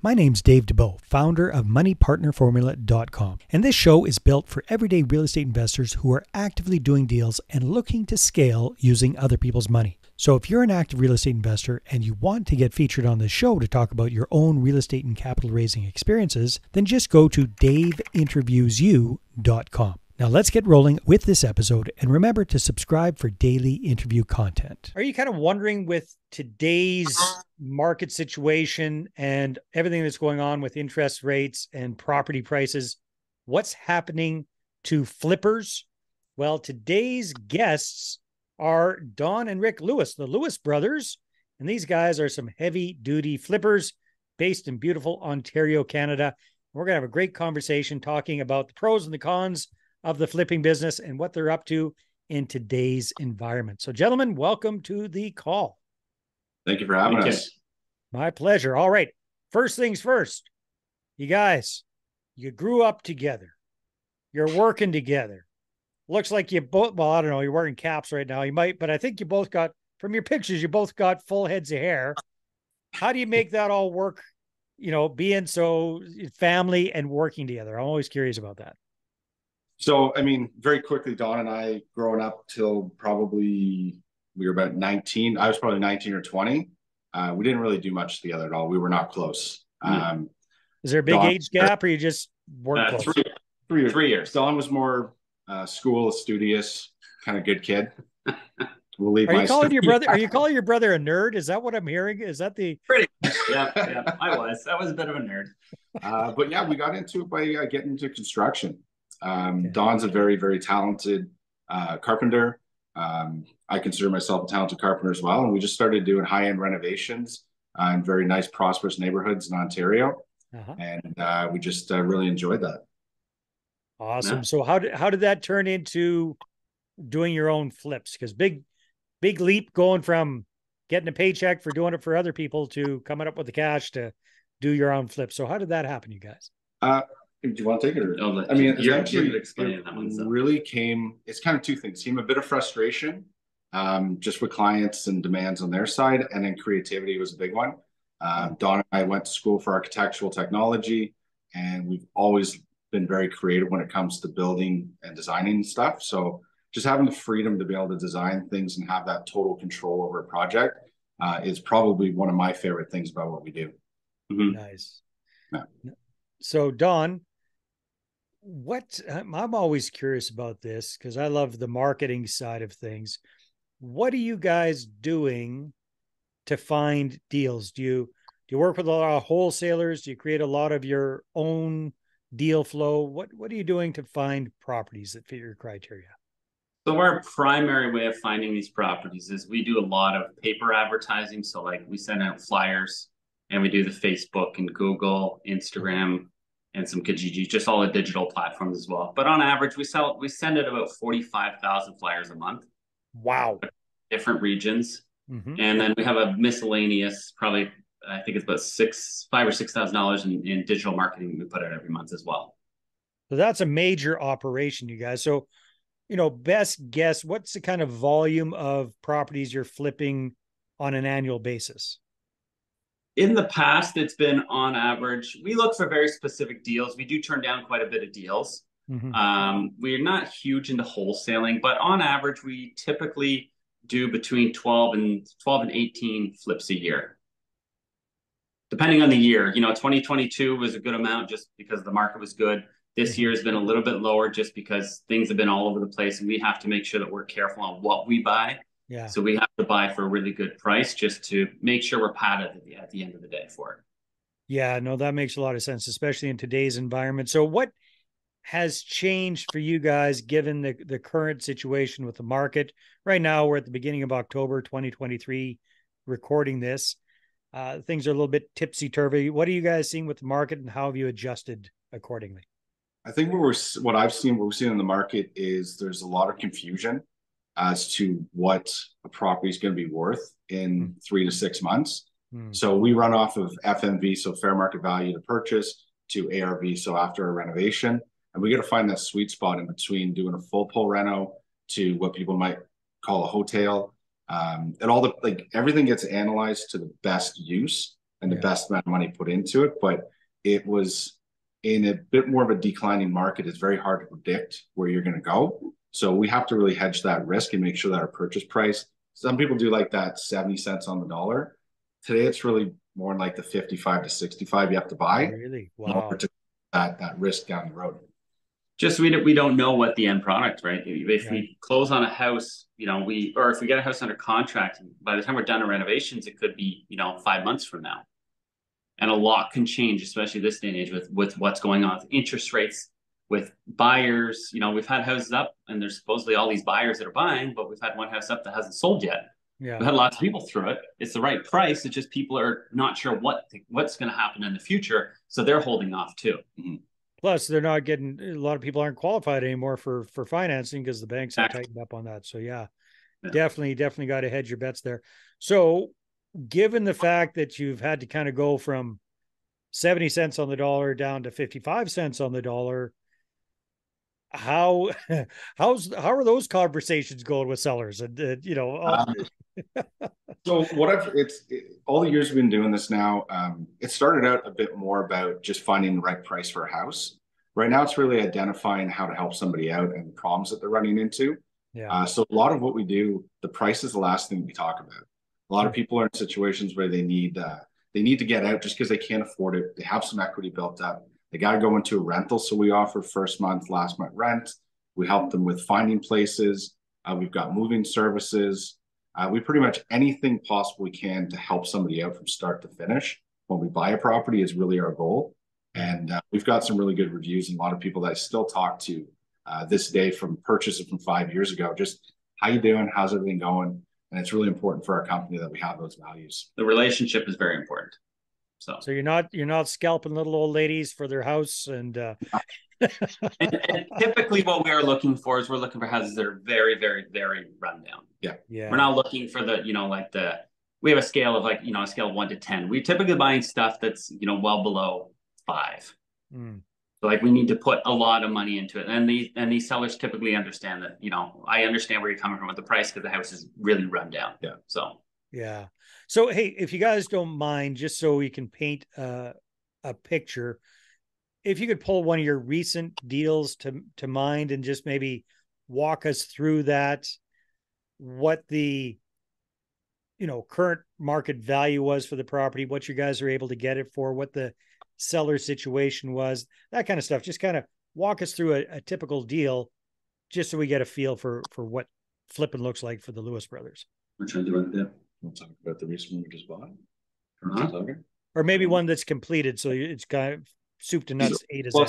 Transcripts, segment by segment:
My name's Dave DeBow, founder of MoneyPartnerFormula.com, and this show is built for everyday real estate investors who are actively doing deals and looking to scale using other people's money. So if you're an active real estate investor and you want to get featured on this show to talk about your own real estate and capital raising experiences, then just go to daveinterviewsyou.com. Now let's get rolling with this episode, and remember to subscribe for daily interview content. Are you kind of wondering, with today's market situation and everything that's going on with interest rates and property prices, what's happening to flippers? Well, today's guests are Don and Rick Lewis, the Lewis brothers, and these guys are some heavy-duty flippers based in beautiful Ontario, Canada. We're going to have a great conversation talking about the pros and the cons of the flipping business and what they're up to in today's environment. So, gentlemen, welcome to the call. Thank you for having us. My pleasure. All right. First things first, you guys, you grew up together. You're working together. Looks like you both, well, I don't know, you're wearing caps right now. You might, but I think you both got, from your pictures, you both got full heads of hair. How do you make that all work? You know, being so family and working together. I'm always curious about that. So, I mean, very quickly, Don and I, growing up till probably we were about 19. I was probably 19 or 20. We didn't really do much together at all. We were not close. Is there a big age gap, or you just weren't close? 3 years. Don was more school, studious, kind of good kid. We'll leave. Are you calling your brother? Are you calling your brother a nerd? Is that what I'm hearing? Is that the pretty? Yeah. I was a bit of a nerd. But yeah, we got into it by getting into construction. Don's a very, very talented carpenter. I consider myself a talented carpenter as well. And we just started doing high-end renovations in very nice, prosperous neighborhoods in Ontario. And we just really enjoyed that. Awesome. Yeah. So how did that turn into doing your own flips? Because big leap going from getting a paycheck for doing it for other people to coming up with the cash to do your own flips. So how did that happen, you guys? Do you want to take it? Or, I mean, really came, it's kind of two things. Came a bit of frustration just with clients and demands on their side. And then creativity was a big one. Don and I went to school for architectural technology, and we've always been very creative when it comes to building and designing stuff. So just having the freedom to be able to design things and have that total control over a project is probably one of my favorite things about what we do. Mm-hmm. Nice. Yeah. So Don, I'm always curious about this because I love the marketing side of things. What are you guys doing to find deals? Do you work with a lot of wholesalers? Do you create a lot of your own deal flow? What are you doing to find properties that fit your criteria? So our primary way of finding these properties is we do a lot of paper advertising. So like we send out flyers, and we do the Facebook and Google, Instagram, and some Kijiji, just all the digital platforms as well. But on average, we send out about 45,000 flyers a month. Wow. Different regions. Mm-hmm. And then we have a miscellaneous, probably, I think it's about $5,000 or $6,000 in digital marketing we put out every month as well. So that's a major operation, you guys. So, best guess, what's the kind of volume of properties you're flipping on an annual basis? In the past, it's been on average. We look for very specific deals. We do turn down quite a bit of deals. Mm-hmm. We're not huge into wholesaling, but on average, we typically do between 12 and 18 flips a year. Depending on the year, 2022 was a good amount just because the market was good. This year has been a little bit lower just because things have been all over the place, and we have to make sure that we're careful on what we buy. Yeah. So we have to buy for a really good price just to make sure we're padded at the end of the day for it. Yeah, no, that makes a lot of sense, especially in today's environment. So what has changed for you guys given the current situation with the market? Right now, we're at the beginning of October 2023 recording this. Things are a little bit tipsy-turvy. What are you guys seeing with the market, and how have you adjusted accordingly? I think what we've seen in the market is there's a lot of confusion as to what a property is going to be worth in 3 to 6 months. So we run off of FMV, so fair market value to purchase, to ARV, so after a renovation. And we got to find that sweet spot in between doing a full pull reno to what people might call a hotel. And everything gets analyzed to the best use. and the best amount of money put into it. But it was in a bit more of a declining market. It's very hard to predict where you're going to go. So we have to really hedge that risk and make sure that our purchase price, some people do like that 70 cents on the dollar. Today, it's really more like the 55 to 65 you have to buy. Really? Wow. In order to that risk down the road. Just we don't know what the end product, right? If we close on a house, or if we get a house under contract, by the time we're done the renovations, it could be, 5 months from now. And a lot can change, especially this day and age with what's going on with interest rates, with buyers. We've had houses up and there's supposedly all these buyers that are buying, but we've had one house up that hasn't sold yet. Yeah. We've had lots of people through it. It's the right price. It's just people are not sure what's going to happen in the future. So they're holding off too. Mm-hmm. Plus, they're not getting, a lot of people aren't qualified anymore for financing because the banks have tightened up on that. So definitely got to hedge your bets there. So given the fact that you've had to kind of go from 70 cents on the dollar down to 55 cents on the dollar, how are those conversations going with sellers? And so all the years we've been doing this now, it started out a bit more about just finding the right price for a house. Right now, it's really identifying how to help somebody out and the problems that they're running into. Yeah. So a lot of what we do, the price is the last thing we talk about. A lot of people are in situations where they need to get out just because they can't afford it. They have some equity built up. They got to go into a rental. So we offer first month, last month rent. We help them with finding places. We've got moving services. We pretty much anything possible we can to help somebody out from start to finish. When we buy a property is really our goal. And we've got some really good reviews and a lot of people that I still talk to this day from purchases from 5 years ago. Just how you doing? How's everything going? And it's really important for our company that we have those values. The relationship is very important. So you're not scalping little old ladies for their house and and typically what we are looking for is we're looking for houses that are very, very, very rundown. Yeah. We're not looking for we have a scale of a scale of 1 to 10. We're typically buying stuff that's, well below 5. So we need to put a lot of money into it. And these sellers typically understand that, I understand where you're coming from with the price because the house is really run down. Yeah. So, hey, if you guys don't mind, just so we can paint a picture, if you could pull one of your recent deals to mind and just maybe walk us through that, what the, current market value was for the property, what you guys are able to get it for, what the seller situation was, that kind of stuff. Just kind of walk us through a typical deal just so we get a feel for what flipping looks like for the Lewis brothers. Which one do you want to do? We'll talk about the recent one we just bought. Or maybe one that's completed, so it's got soup to nuts, A to Z.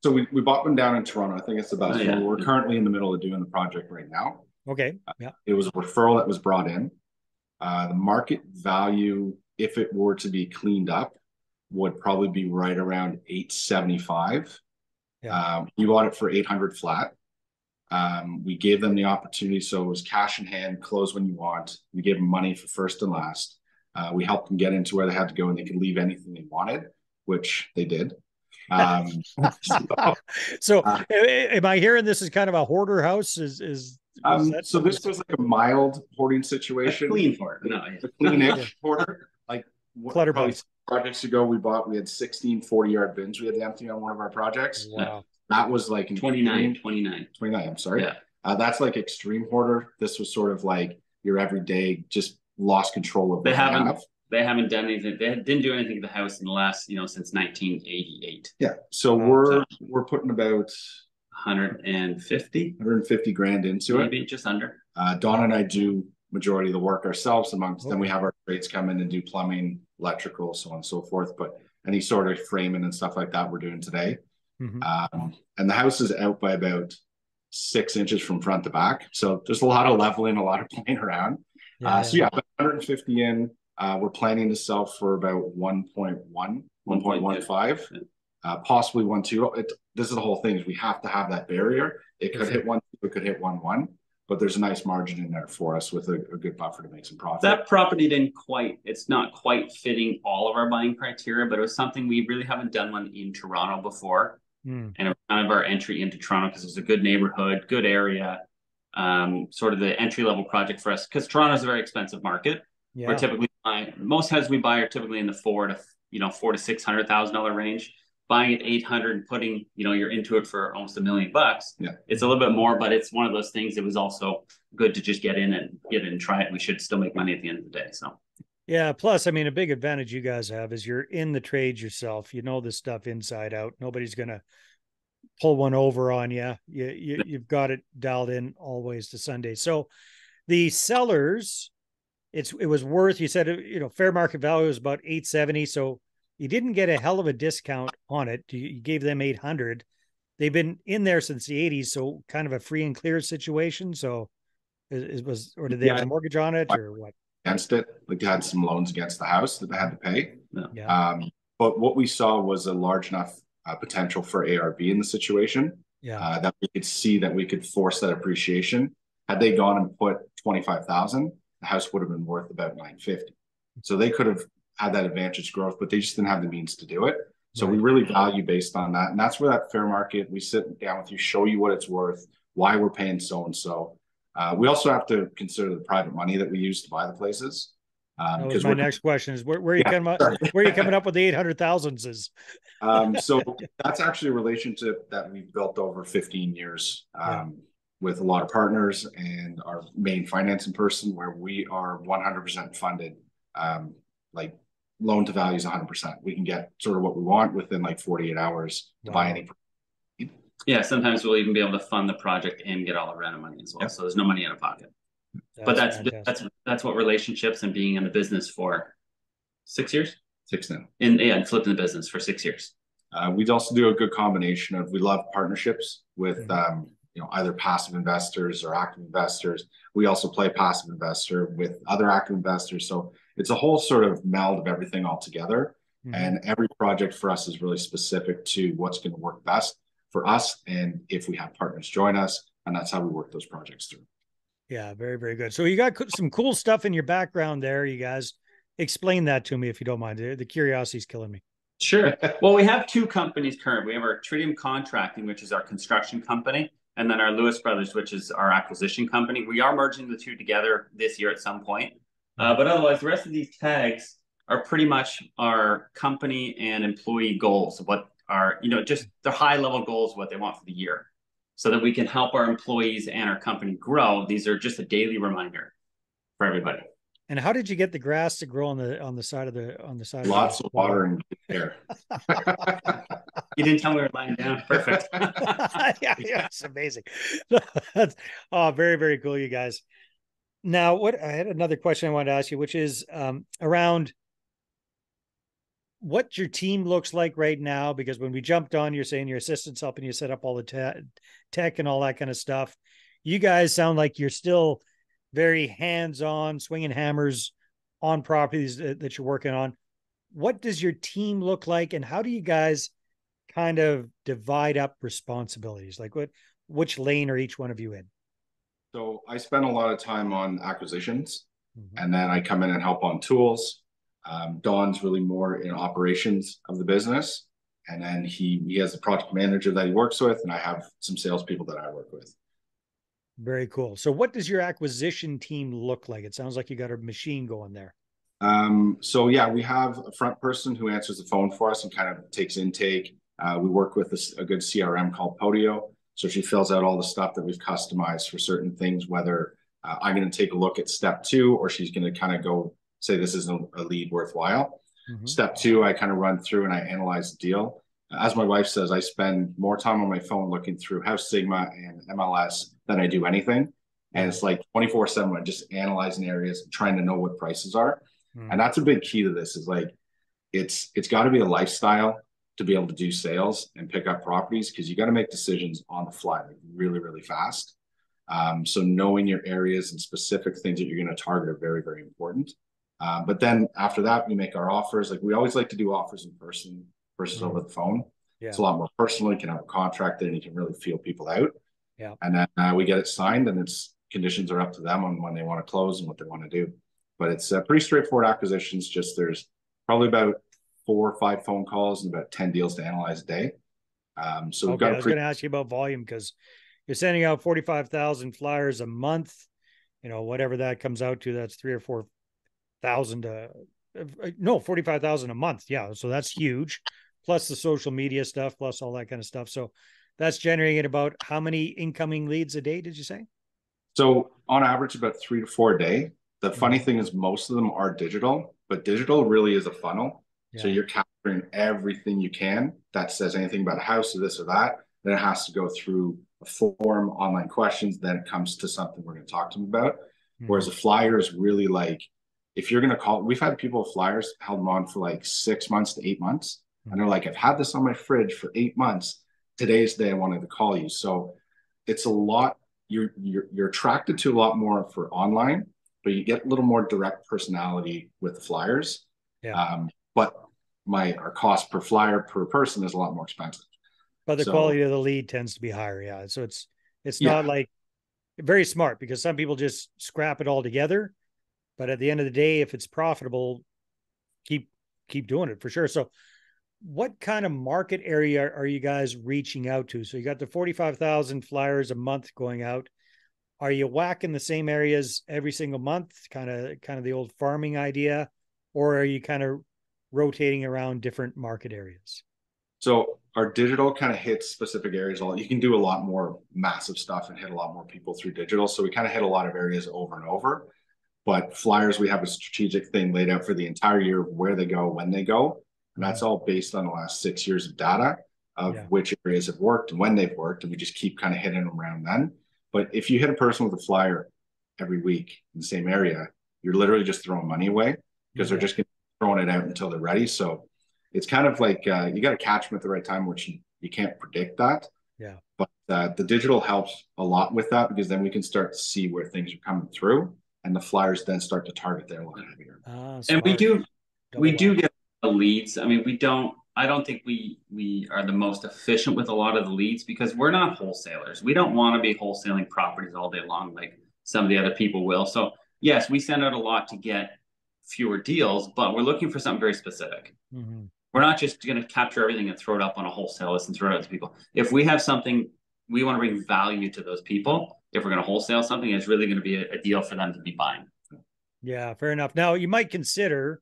So we bought one down in Toronto. I think it's the best one. We're currently in the middle of doing the project right now. Okay. Yeah. It was a referral that was brought in. The market value, if it were to be cleaned up, would probably be right around 875. Yeah. We bought it for 800 flat. We gave them the opportunity, so it was cash in hand, close when you want. We gave them money for first and last. We helped them get into where they had to go, and they could leave anything they wanted, which they did. So am I hearing this is kind of a hoarder house? So this was like a mild hoarding situation. A clean hoarder. No, a clean-ish hoarder. Like clutter box. Projects ago, we had 16 40-yard bins we had to empty on one of our projects. Wow. That was like 29. I'm sorry. Yeah. That's like extreme hoarder. This was sort of like your everyday, just lost control of. They haven't done anything. They didn't do anything to the house in the last, since 1988. Yeah. So we're putting about 150 grand into it. Maybe just under. Dawn and I do majority of the work ourselves then we have our trades come in and do plumbing, electrical, so on and so forth. But any sort of framing and stuff like that we're doing today. Mm-hmm. And the house is out by about 6 inches from front to back. So there's a lot of leveling, a lot of playing around. So 150 in. We're planning to sell for about 1.15, possibly 1.2. This is the whole thing, is we have to have that barrier. It could hit 1.2, it could hit 1.1, but there's a nice margin in there for us with a good buffer to make some profit. That property it's not quite fitting all of our buying criteria, but it was something we really haven't done one in Toronto before. And it was kind of our entry into Toronto because it was a good neighborhood, good area, sort of the entry-level project for us, because Toronto is a very expensive market. We're typically most houses we buy are typically in the $400,000 to range. Buying at 800 and putting, you're into it for almost $1 million. Yeah. It's a little bit more, but it's one of those things. It was also good to just get in and try it. We should still make money at the end of the day. So. Yeah. Plus, I mean, a big advantage you guys have is you're in the trades yourself. You know this stuff inside out. Nobody's going to pull one over on you. You've got it dialed in always to Sunday. So the sellers, it was worth, you said, fair market value was about 870. So you didn't get a hell of a discount on it. You gave them 800. They've been in there since the 80s. So kind of a free and clear situation. So did they have a mortgage on it or what? Against it. Like they had some loans against the house that they had to pay. Yeah. But what we saw was a large enough potential for ARB in the situation. Yeah. That we could see that we could force that appreciation. Had they gone and put 25,000, the house would have been worth about 950. So they could have had that advantage growth, but they just didn't have the means to do it. So we really value based on that. And that's where that fair market, we sit down with you, show you what it's worth, why we're paying so-and-so. We also have to consider the private money that we use to buy the places. That was my next question is where are you coming up with the 800,000s? So that's actually a relationship that we've built over 15 years with a lot of partners and our main financing person where we are 100% funded. Like loan to value is 100%. We can get sort of what we want within like 48 hours to buy any. Yeah, sometimes we'll even be able to fund the project and get all the rental money as well. So there's no money out of pocket. But that's what relationships and being in the business for 6 years. 6 now. And flipping the business for 6 years. We'd also do a good combination of, we love partnerships with either passive investors or active investors. We also play passive investor with other active investors. So it's a whole sort of meld of everything all together. And every project for us is really specific to what's going to work best for us. And if we have partners join us, and that's how we work those projects through. Yeah, very, very good. So you got some cool stuff in your background there. You guys explain that to me if you don't mind. The curiosity's killing me. Sure. Well, we have 2 companies current. We have our Tritium Contracting, which is our construction company, and then our Lewis Brothers, which is our acquisition company. We are merging the 2 together this year at some point. But otherwise, the rest of these tags are pretty much our company and employee goals, what are, just the high level goals, what they want for the year, so that we can help our employees and our company grow. These are just a daily reminder for everybody. And how did you get the grass to grow on the side of Lots of water and air. You didn't tell me we were lying down. Perfect. yeah, it's amazing. That's very, very cool, you guys. Now, I had another question I wanted to ask you, which is around what your team looks like right now, because when we jumped on, you're saying your assistant's helping you set up all the tech and all that kind of stuff. You guys sound like you're still very hands-on, swinging hammers on properties that you're working on. What does your team look like, and how do you guys kind of divide up responsibilities? Like which lane are each one of you in? So I spend a lot of time on acquisitions, and then I come in and help on tools. Don's really more in operations of the business. And then he has a project manager that he works with, and I have some salespeople that I work with. Very cool. So what does your acquisition team look like? It sounds like you got a machine going there. So yeah, we have a front person who answers the phone for us and kind of takes intake. We work with a good CRM called Podio. So she fills out all the stuff that we've customized for certain things, whether I'm going to take a look at step 2, or she's going to kind of go say, this isn't a lead worthwhile. Step 2, I kind of run through and I analyze the deal. As my wife says, I spend more time on my phone looking through House Sigma and MLS than I do anything. And it's like 24/7, I'm just analyzing areas, trying to know what prices are. And that's a big key to this, is like, it's got to be a lifestyle to be able to do sales and pick up properties, because you got to make decisions on the fly, like really, really fast. So knowing your areas and specific things that you're going to target are very, very important. But then after that, we make our offers. Like, we always like to do offers in person versus over the phone. It's a lot more personal. You can have a contract and you can really feel people out. And then we get it signed, and conditions are up to them on when they want to close and what they want to do. But it's pretty straightforward acquisitions. Just there's probably about 4 or 5 phone calls and about 10 deals to analyze a day. So we've got. I was going to ask you about volume, because you're sending out 45,000 flyers a month. Whatever that comes out to, that's 3 or 4 thousand no, 45,000 a month. Yeah. So that's huge. Plus the social media stuff, plus all that kind of stuff. So that's generating about how many incoming leads a day, did you say? So on average, about 3 to 4 a day. The funny thing is most of them are digital, but digital really is a funnel. So you're capturing everything you can that says anything about a house or this or that. Then it has to go through a form, online questions. Then it comes to something we're going to talk to them about. Whereas a flyer is really like, if you're going to call, we've had people with flyers held them on for like 6 months to 8 months. And they're like, I've had this on my fridge for 8 months. Today's the day I wanted to call you. So it's a lot. You're attracted to a lot more for online, but you get a little more direct personality with the flyers. But our cost per flyer per person is a lot more expensive. But the quality of the lead tends to be higher. Yeah. So it's not like very smart, because some people just scrap it all together. But at the end of the day, if it's profitable, keep doing it for sure. So what kind of market area are you guys reaching out to? So you got the 45,000 flyers a month going out. Are you whacking the same areas every single month? Kind of the old farming idea, or are you kind of rotating around different market areas? So our digital kind of hits specific areas. You can do a lot more massive stuff and hit a lot more people through digital. So we kind of hit a lot of areas over and over. But flyers, we have a strategic thing laid out for the entire year, where they go, when they go. And that's all based on the last 6 years of data of which areas have worked and when they've worked. And we just keep kind of hitting them around then. But if you hit a person with a flyer every week in the same area, you're literally just throwing money away, because they're just throwing it out until they're ready. So it's kind of like you got to catch them at the right time, which you can't predict that. Yeah. But the digital helps a lot with that, because then we can start to see where things are coming through, and the flyers then start to target there a lot heavier. And we do get the leads. I mean, I don't think we are the most efficient with a lot of the leads, because we're not wholesalers. We don't want to be wholesaling properties all day long like some of the other people will. So yes, we send out a lot to get fewer deals, but we're looking for something very specific. We're not just going to capture everything and throw it up on a wholesale list and throw it out to people. If we have something, we want to bring value to those people. If we're going to wholesale something, it's really going to be a deal for them to be buying. Yeah, fair enough. Now you might consider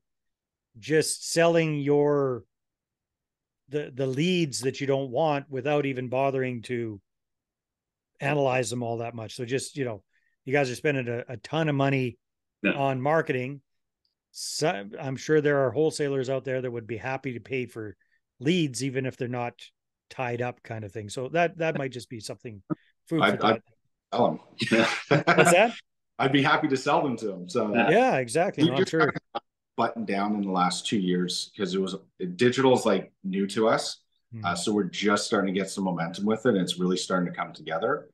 just selling the leads that you don't want without even bothering to analyze them all that much. So just, you guys are spending a ton of money on marketing. So I'm sure there are wholesalers out there that would be happy to pay for leads, even if they're not tied up, kind of thing. So that might just be something food for thought. Sell them. What's that? I'd be happy to sell them to them. So yeah, exactly. No, I'm sure. Buttoned down in the last 2 years, because digital is like new to us. So we're just starting to get some momentum with it, and it's really starting to come together.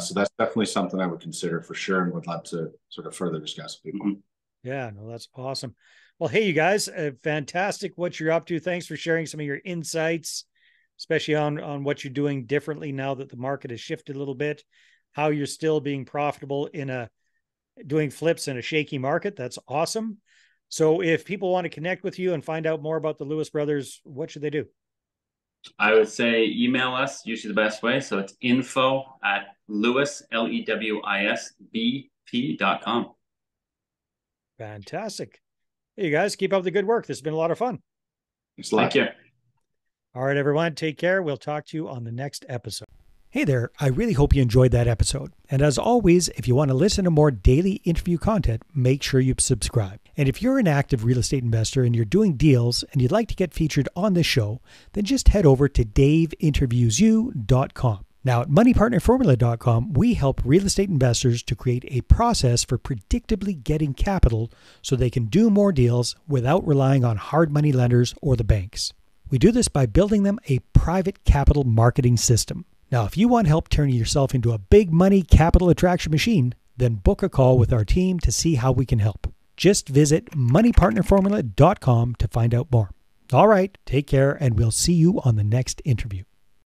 So that's definitely something I would consider for sure, and would love to sort of further discuss with people. Yeah, no, that's awesome. Well, hey, you guys, fantastic what you're up to. Thanks for sharing some of your insights, especially on what you're doing differently now that the market has shifted a little bit, how you're still being profitable doing flips in a shaky market. That's awesome. So if people want to connect with you and find out more about the Lewis Brothers, what should they do? I would say email us, usually the best way. So it's info@lewis, LEWISBP.com. Fantastic. Hey, you guys, keep up the good work. This has been a lot of fun. Thank you. All right, everyone, take care. We'll talk to you on the next episode. Hey there, I really hope you enjoyed that episode. And as always, if you want to listen to more daily interview content, make sure you subscribe. And if you're an active real estate investor and you're doing deals and you'd like to get featured on this show, then just head over to daveinterviewyou.com. Now at moneypartnerformula.com, we help real estate investors to create a process for predictably getting capital so they can do more deals without relying on hard money lenders or the banks. We do this by building them a private capital marketing system. Now, if you want help turning yourself into a big money capital attraction machine, then book a call with our team to see how we can help. Just visit moneypartnerformula.com to find out more. All right, take care, and we'll see you on the next interview.